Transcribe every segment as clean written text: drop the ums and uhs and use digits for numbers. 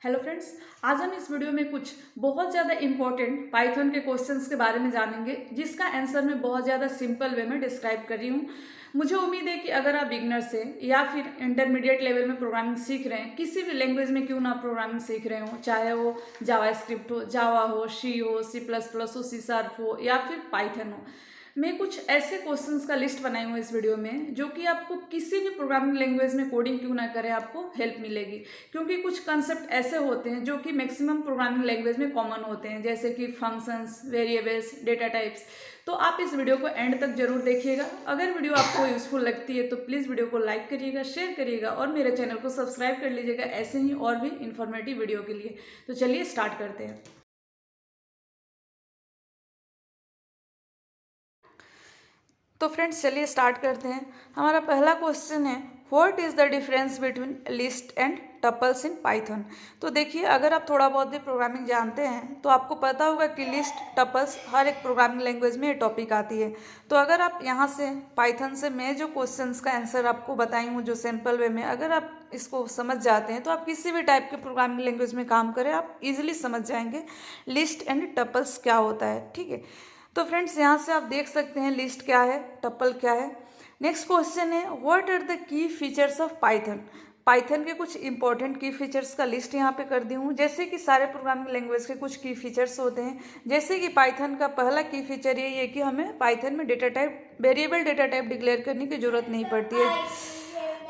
Hello friends, आज हम इस वीडियो में कुछ बहुत ज़्यादा इंपॉर्टेंट पाइथन के क्वेश्चंस के बारे में जानेंगे, जिसका आंसर मैं बहुत ज़्यादा सिंपल वे में डिस्क्राइब कर रही हूँ। मुझे उम्मीद है कि अगर आप बिगनर से या फिर इंटरमीडिएट लेवल में प्रोग्रामिंग सीख रहे हैं, किसी भी लैंग्वेज में क्यों ना प्रोग्रामिंग सीख रहे हो, चाहे वो जावा स्क्रिप्ट हो, जावा हो, सी प्लस प्लस हो, सी शार्प हो या फिर पाइथन हो, मैं कुछ ऐसे क्वेश्चंस का लिस्ट बनाई हूँ इस वीडियो में, जो कि आपको किसी भी प्रोग्रामिंग लैंग्वेज में कोडिंग क्यों ना करें आपको हेल्प मिलेगी। क्योंकि कुछ कंसेप्ट ऐसे होते हैं जो कि मैक्सिमम प्रोग्रामिंग लैंग्वेज में कॉमन होते हैं, जैसे कि फंक्शंस, वेरिएबल्स, डेटा टाइप्स। तो आप इस वीडियो को एंड तक जरूर देखिएगा। अगर वीडियो आपको यूजफुल लगती है तो प्लीज़ वीडियो को लाइक करिएगा, शेयर करिएगा और मेरे चैनल को सब्सक्राइब कर लीजिएगा ऐसे ही और भी इन्फॉर्मेटिव वीडियो के लिए। तो चलिए स्टार्ट करते हैं। तो फ्रेंड्स चलिए स्टार्ट करते हैं। हमारा पहला क्वेश्चन है, what is the difference between list and tuples in Python. तो देखिए, अगर आप थोड़ा बहुत भी प्रोग्रामिंग जानते हैं तो आपको पता होगा कि लिस्ट, टपल्स हर एक प्रोग्रामिंग लैंग्वेज में ये टॉपिक आती है। तो अगर आप यहाँ से पाइथन से मैं जो क्वेश्चंस का आंसर आपको बताई हूँ जो सिंपल वे में, अगर आप इसको समझ जाते हैं तो आप किसी भी टाइप के प्रोग्रामिंग लैंग्वेज में काम करें, आप इजीली समझ जाएंगे लिस्ट एंड टपल्स क्या होता है। ठीक है, तो फ्रेंड्स यहाँ से आप देख सकते हैं लिस्ट क्या है, टपल क्या है। नेक्स्ट क्वेश्चन है, what are the key features of Python. Python के कुछ इंपॉर्टेंट की फीचर्स का लिस्ट यहाँ पे कर दी हूँ। जैसे कि सारे प्रोग्रामिंग लैंग्वेज के कुछ की फीचर्स होते हैं। जैसे कि पाइथन का पहला की फीचर ये है कि हमें पाइथन में data type, variable data type declare करने की जरूरत नहीं पड़ती है।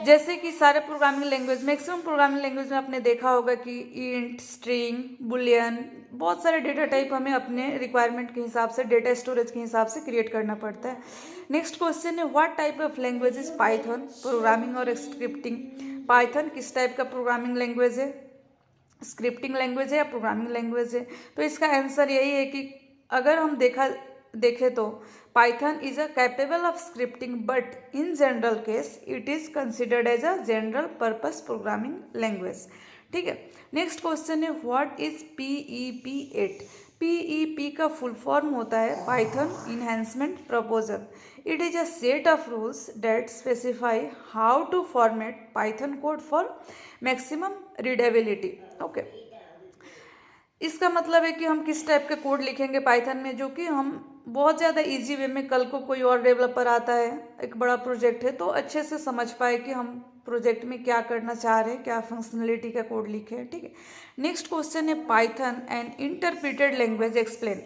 जैसे कि सारे programming language, maximum programming language में आपने देखा होगा कि इंट, स्ट्रिंग, बुलियन, बहुत सारे डेटा टाइप हमें अपने रिक्वायरमेंट के हिसाब से, डेटा स्टोरेज के हिसाब से क्रिएट करना पड़ता है। नेक्स्ट क्वेश्चन है, what type of language is Python, programming और स्क्रिप्टिंग। पाइथन किस टाइप का प्रोग्रामिंग लैंग्वेज है, स्क्रिप्टिंग लैंग्वेज है या प्रोग्रामिंग लैंग्वेज है। तो इसका आंसर यही है कि अगर हम देखें तो Python is a capable of scripting, but in general case it is considered as a general purpose programming language. ठीक है, नेक्स्ट क्वेश्चन है, व्हाट इज PEP8। PEP का फुल फॉर्म होता है Python enhancement proposal. It is a set of rules that specify how to format Python code for maximum readability. Okay, इसका मतलब है कि हम किस टाइप के कोड लिखेंगे पाइथन में, जो कि हम बहुत ज़्यादा इजी वे में, कल को कोई और डेवलपर आता है, एक बड़ा प्रोजेक्ट है, तो अच्छे से समझ पाए कि हम प्रोजेक्ट में क्या करना चाह रहे हैं, क्या फंक्शनलिटी का कोड लिखे हैं। ठीक है, नेक्स्ट क्वेश्चन है, Python and interpreted language explain.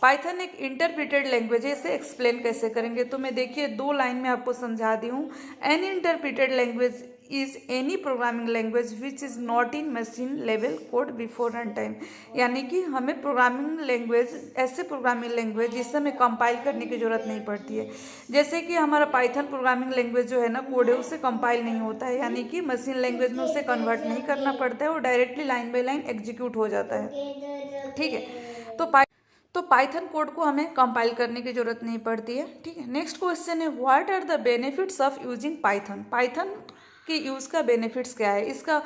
Python एक इंटरप्रिटेड लैंग्वेज है, इसे एक्सप्लेन कैसे करेंगे। तो मैं देखिए 2 लाइन में आपको समझा दी हूँ। An interpreted language is any programming language which is not in machine level code before run time. यानी कि हमें प्रोग्रामिंग लैंग्वेज, ऐसे प्रोग्रामिंग लैंग्वेज जिससे हमें कंपाइल करने की जरूरत नहीं पड़ती है। जैसे कि हमारा पाइथन प्रोग्रामिंग लैंग्वेज जो है ना, कोड है, उससे कंपाइल नहीं होता है, यानी कि मशीन लैंग्वेज में उसे कन्वर्ट नहीं करना पड़ता है, वो directly line by line execute हो जाता है। ठीक है, तो पाइथन कोड को हमें कंपाइल करने की जरूरत नहीं पड़ती है। ठीक है, नेक्स्ट क्वेश्चन है, what are the benefits of using Python. Python की यूज़ का बेनिफिट्स क्या है, इसका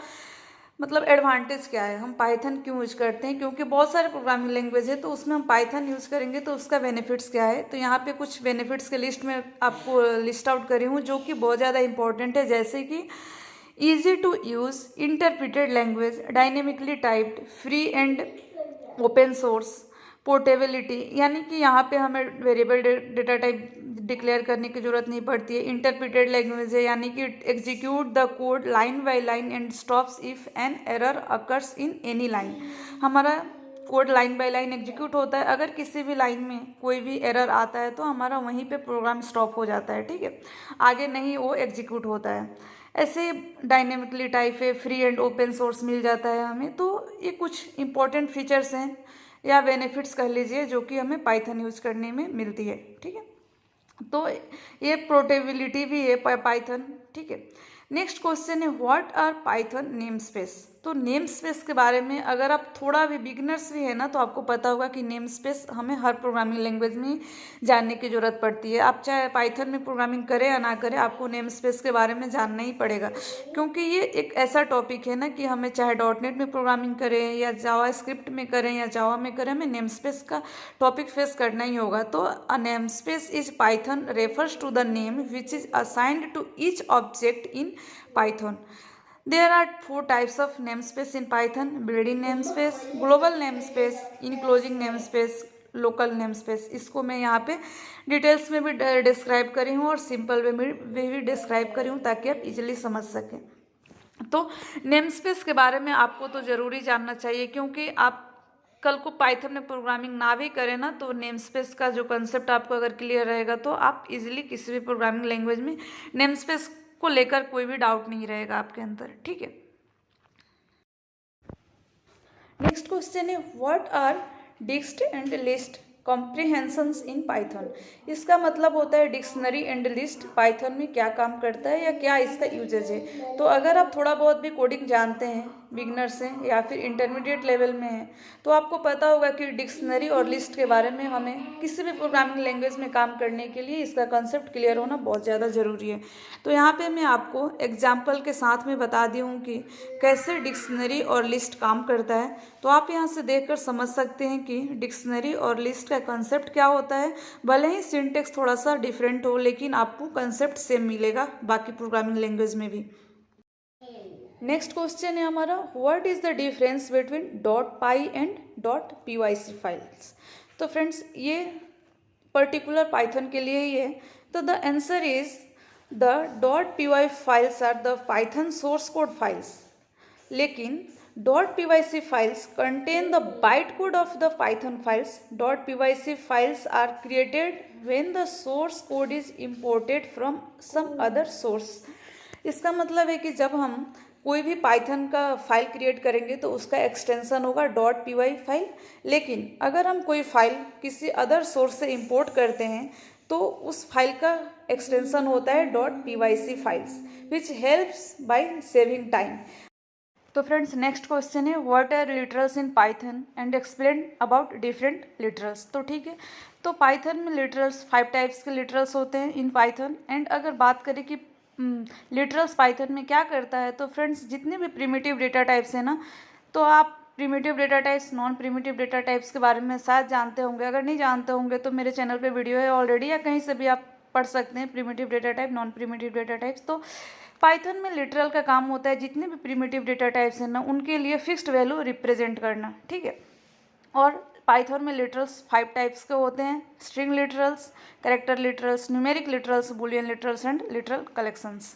मतलब एडवांटेज क्या है, हम पाइथन क्यों यूज करते हैं। क्योंकि बहुत सारे प्रोग्रामिंग लैंग्वेज है तो उसमें हम पाइथन यूज करेंगे, तो उसका बेनिफिट्स क्या है। तो यहाँ पे कुछ बेनिफिट्स के लिस्ट में आपको लिस्ट आउट करी हूँ, जो कि बहुत ज़्यादा इंपॉर्टेंट है। जैसे कि easy to use interpreted language, dynamically typed, free and open source, portability, यानी कि यहाँ पे हमें वेरिएबल डेटा टाइप डिक्लेयर करने की जरूरत नहीं पड़ती है। इंटरप्रिटेड लैंग्वेज है, यानी कि execute the code line by line and stops if an error occurs in any line. हमारा code line by line execute होता है, अगर किसी भी लाइन में कोई भी एरर आता है तो हमारा वहीं पे प्रोग्राम स्टॉप हो जाता है। ठीक है, आगे नहीं वो एग्जीक्यूट होता है। ऐसे डायनेमिकली टाइप है, फ्री एंड ओपन सोर्स मिल जाता है हमें। तो ये कुछ इंपॉर्टेंट फीचर्स हैं या बेनिफिट्स कह लीजिए, जो कि हमें पाइथन यूज करने में मिलती है। ठीक है, तो ये पोर्टेबिलिटी भी है पाइथन। ठीक है, नेक्स्ट क्वेश्चन है, what are Python name space. तो नेम स्पेस के बारे में अगर आप थोड़ा भी बिगनर्स भी है ना, तो आपको पता होगा कि नेम स्पेस हमें हर प्रोग्रामिंग लैंग्वेज में जानने की जरूरत पड़ती है। आप चाहे पाइथन में प्रोग्रामिंग करें या ना करें, आपको नेम स्पेस के बारे में जानना ही पड़ेगा। क्योंकि ये एक ऐसा टॉपिक है ना कि हमें चाहे डॉटनेट में प्रोग्रामिंग करें या जावा स्क्रिप्ट में करें या जावा में करें, हमें नेम स्पेस का टॉपिक फेस करना ही होगा। तो a name space is Python refers to the name which is assigned to each object in Python. There are 4 types of namespace in Python: built-in namespace, global namespace, enclosing namespace, local namespace. इसको मैं यहाँ पे details में भी describe करी हूँ और simple way में भी डिस्क्राइब करी हूँ ताकि आप इजीली समझ सकें। तो नेमस्पेस के बारे में आपको तो ज़रूरी जानना चाहिए, क्योंकि आप कल को पाइथन में प्रोग्रामिंग ना भी करें ना, तो नेमस्पेस का जो कंसेप्ट आपको अगर क्लियर रहेगा तो आप इजीली किसी भी प्रोग्रामिंग लैंग्वेज में नेमस्पेस को लेकर कोई भी डाउट नहीं रहेगा आपके अंदर। ठीक है, नेक्स्ट क्वेश्चन है what are dicts and list comprehensions in Python. इसका मतलब होता है डिक्शनरी एंड लिस्ट पाइथन में क्या काम करता है या क्या इसका यूजेज है। तो अगर आप थोड़ा बहुत भी कोडिंग जानते हैं, बिगनर्स हैं या फिर इंटरमीडिएट लेवल में हैं, तो आपको पता होगा कि डिक्शनरी और लिस्ट के बारे में हमें किसी भी प्रोग्रामिंग लैंग्वेज में काम करने के लिए इसका कंसेप्ट क्लियर होना बहुत ज़्यादा ज़रूरी है। तो यहाँ पे मैं आपको एग्जाम्पल के साथ में बता दी हूँ कि कैसे डिक्शनरी और लिस्ट काम करता है। तो आप यहाँ से देखकर समझ सकते हैं कि डिक्शनरी और लिस्ट का कंसेप्ट क्या होता है। भले ही सिंटेक्स थोड़ा सा डिफरेंट हो, लेकिन आपको कंसेप्ट सेम मिलेगा बाकी प्रोग्रामिंग लैंग्वेज में भी। नेक्स्ट क्वेश्चन है हमारा what is the difference between .py and .pyc files. तो फ्रेंड्स ये पर्टिकुलर पाइथन के लिए ही है। तो the answer is the .py files are the Python source code files, लेकिन .pyc files contain the bytecode of the Python files. .pyc files are created when the source code is imported from some other source. इसका मतलब है कि जब हम कोई भी Python का फाइल क्रिएट करेंगे तो उसका एक्सटेंशन होगा .py फाइल, लेकिन अगर हम कोई फाइल किसी अदर सोर्स से इंपोर्ट करते हैं तो उस फाइल का एक्सटेंशन होता है .pyc files, which helps by saving time. तो फ्रेंड्स नेक्स्ट क्वेश्चन है what are literals in Python and explain about different literals. तो ठीक है, तो पाइथन में लिटरल्स 5 टाइप्स के लिटरल्स होते हैं इन पाइथन। एंड अगर बात करें कि लिटरल्स पाइथन में क्या करता है, तो फ्रेंड्स जितने भी प्रिमिटिव डेटा टाइप्स हैं ना, तो आप primitive data types, non primitive data types के बारे में शायद जानते होंगे। अगर नहीं जानते होंगे तो मेरे चैनल पे वीडियो है ऑलरेडी, या कहीं से भी आप पढ़ सकते हैं primitive data type, non primitive data types. तो पाइथन में लिटरल का काम होता है जितने भी प्रिमिटिव डेटा टाइप्स हैं ना उनके लिए फिक्स्ड वैल्यू रिप्रेजेंट करना। ठीक है, और पाइथन में लिटरल्स 5 टाइप्स के होते हैं: string literals, character literals, numeric literals, boolean literals and literal collections.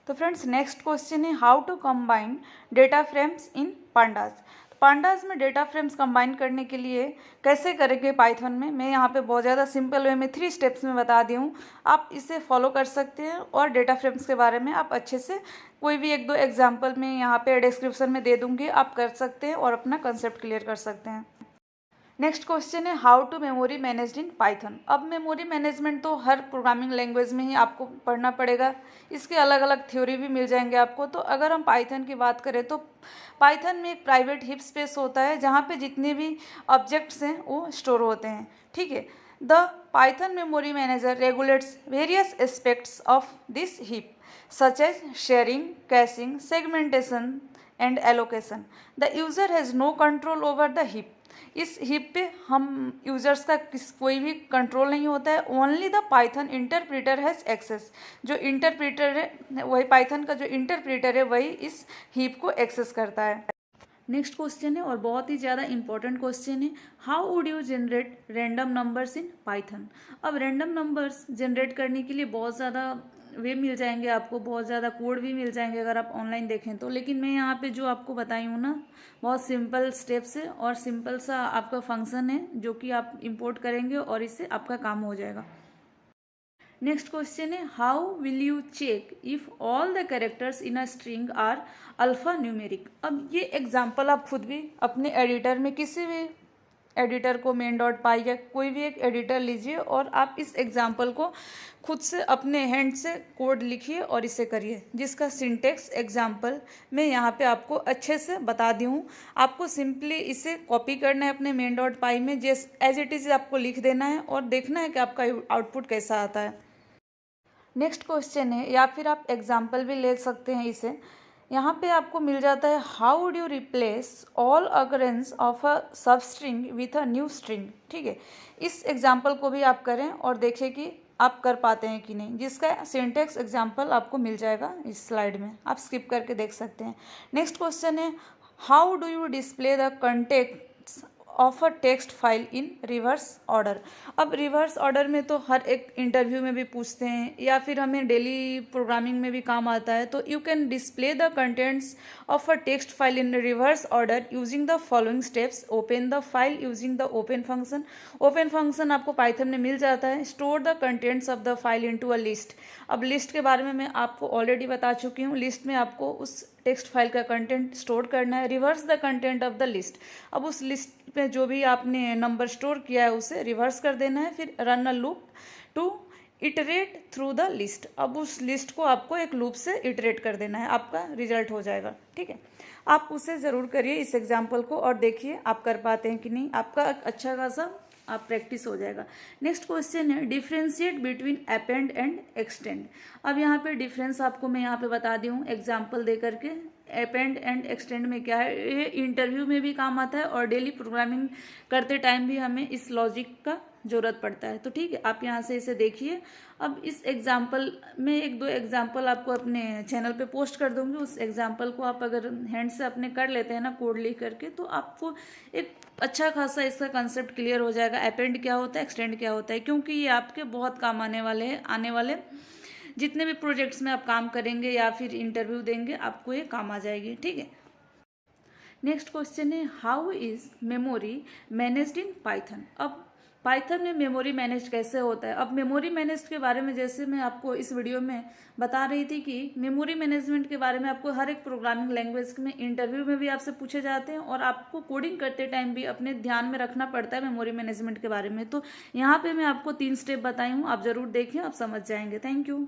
तो फ्रेंड्स नेक्स्ट क्वेश्चन है how to combine data frames in pandas. Pandas में डेटा फ्रेम्स कंबाइन करने के लिए कैसे करेंगे पाइथन में, मैं यहाँ पे बहुत ज़्यादा सिंपल वे में 3 स्टेप्स में बता दी हूँ। आप इसे फॉलो कर सकते हैं और डेटा फ्रेम्स के बारे में आप अच्छे से कोई भी 1-2 एग्जाम्पल में यहाँ पे डिस्क्रिप्शन में दे दूँगी, आप कर सकते हैं और अपना कंसेप्ट क्लियर कर सकते हैं। नेक्स्ट क्वेश्चन है how to memory managed in Python. अब मेमोरी मैनेजमेंट तो हर प्रोग्रामिंग लैंग्वेज में ही आपको पढ़ना पड़ेगा, इसके अलग अलग थ्योरी भी मिल जाएंगे आपको। तो अगर हम पाइथन की बात करें तो पाइथन में एक प्राइवेट हीप स्पेस होता है जहाँ पे जितने भी ऑब्जेक्ट्स हैं वो स्टोर होते हैं। ठीक है, the Python memory manager regulates various aspects of this heap such as sharing, caching, segmentation and allocation. The user has no control over the heap. इस हीप पे हम यूजर्स का कोई भी कंट्रोल नहीं होता है, only the Python interpreter has access. जो इंटरप्रीटर है वही पाइथन का जो इंटरप्रीटर है वही इस हीप को एक्सेस करता है। नेक्स्ट क्वेश्चन है और बहुत ही ज़्यादा इंपॉर्टेंट क्वेश्चन है how would you generate random numbers in Python. अब रैंडम नंबर्स जनरेट करने के लिए बहुत ज़्यादा वे मिल जाएंगे आपको, बहुत ज़्यादा कोड भी मिल जाएंगे अगर आप ऑनलाइन देखें तो, लेकिन मैं यहाँ पे जो आपको बताई हूँ ना बहुत सिंपल स्टेप्स है और सिंपल सा आपका फंक्शन है जो कि आप इंपोर्ट करेंगे और इससे आपका काम हो जाएगा। नेक्स्ट क्वेश्चन है how will you check if all the characters in a string are alphanumeric. अब ये एग्जांपल आप खुद भी अपने एडिटर में किसी भी एडिटर को main.py या कोई भी एक एडिटर लीजिए और आप इस एग्जांपल को खुद से अपने हैंड से कोड लिखिए और इसे करिए, जिसका सिंटेक्स एग्जांपल मैं यहाँ पे आपको अच्छे से बता दी हूँ। आपको सिंपली इसे कॉपी करना है अपने main.py में, एज इट इज़ आपको लिख देना है और देखना है कि आपका आउटपुट कैसा आता है। नेक्स्ट क्वेश्चन है, या फिर आप एग्जाम्पल भी ले सकते हैं इसे, यहाँ पे आपको मिल जाता है how would you replace all occurrence of a सब string with a new string. ठीक है, इस एग्जाम्पल को भी आप करें और देखें कि आप कर पाते हैं कि नहीं, जिसका सिंटेक्स एग्जाम्पल आपको मिल जाएगा इस स्लाइड में, आप स्किप करके देख सकते हैं। नेक्स्ट क्वेश्चन है, how do you display the contents of a text file in reverse order. अब रिवर्स ऑर्डर में तो हर एक इंटरव्यू में भी पूछते हैं या फिर हमें डेली प्रोग्रामिंग में भी काम आता है। तो you can display the contents of a text file in reverse order using the following steps. Open the file using the open function. Open function आपको पाइथन में मिल जाता है। Store the contents of the file into a list. अब list के बारे में मैं आपको ऑलरेडी बता चुकी हूँ। लिस्ट में आपको उस टेक्स्ट फाइल का कंटेंट स्टोर करना है। Reverse the content of the list. अब उस लिस्ट में जो भी आपने नंबर स्टोर किया है उसे रिवर्स कर देना है। फिर run a loop to iterate through the list. अब उस लिस्ट को आपको एक लूप से इटरेट कर देना है, आपका रिजल्ट हो जाएगा। ठीक है, आप उसे ज़रूर करिए इस एग्जाम्पल को और देखिए आप कर पाते हैं कि नहीं। आपका अच्छा खासा आप प्रैक्टिस हो जाएगा। नेक्स्ट क्वेश्चन है, differentiate between append and extend. अब यहाँ पे डिफरेंस आपको मैं यहाँ पे बता दी हूँ एग्जाम्पल दे करके। अपेंड एंड एक्सटेंड में क्या है, ये इंटरव्यू में भी काम आता है और डेली प्रोग्रामिंग करते टाइम भी हमें इस लॉजिक का ज़रूरत पड़ता है। तो ठीक है, आप यहाँ से इसे देखिए। अब इस एग्जाम्पल में एक दो एग्जाम्पल आपको अपने चैनल पे पोस्ट कर दूंगी। उस एग्जाम्पल को आप अगर हैंड से अपने कर लेते हैं ना कोड लिख करके, तो आपको एक अच्छा खासा इसका कंसेप्ट क्लियर हो जाएगा। अपेंड क्या होता है, एक्सटेंड क्या होता है, क्योंकि ये आपके बहुत काम आने वाले हैं। आने वाले जितने भी प्रोजेक्ट्स में आप काम करेंगे या फिर इंटरव्यू देंगे, आपको ये काम आ जाएगी। ठीक है, नेक्स्ट क्वेश्चन है, how is memory managed in Python. अब पाइथन में मेमोरी मैनेज कैसे होता है। अब मेमोरी मैनेज के बारे में जैसे मैं आपको इस वीडियो में बता रही थी कि मेमोरी मैनेजमेंट के बारे में आपको हर एक प्रोग्रामिंग लैंग्वेज में इंटरव्यू में भी आपसे पूछे जाते हैं और आपको कोडिंग करते टाइम भी अपने ध्यान में रखना पड़ता है मेमोरी मैनेजमेंट के बारे में। तो यहाँ पे मैं आपको 3 स्टेप बताई हूँ, आप जरूर देखें, आप समझ जाएंगे। Thank you.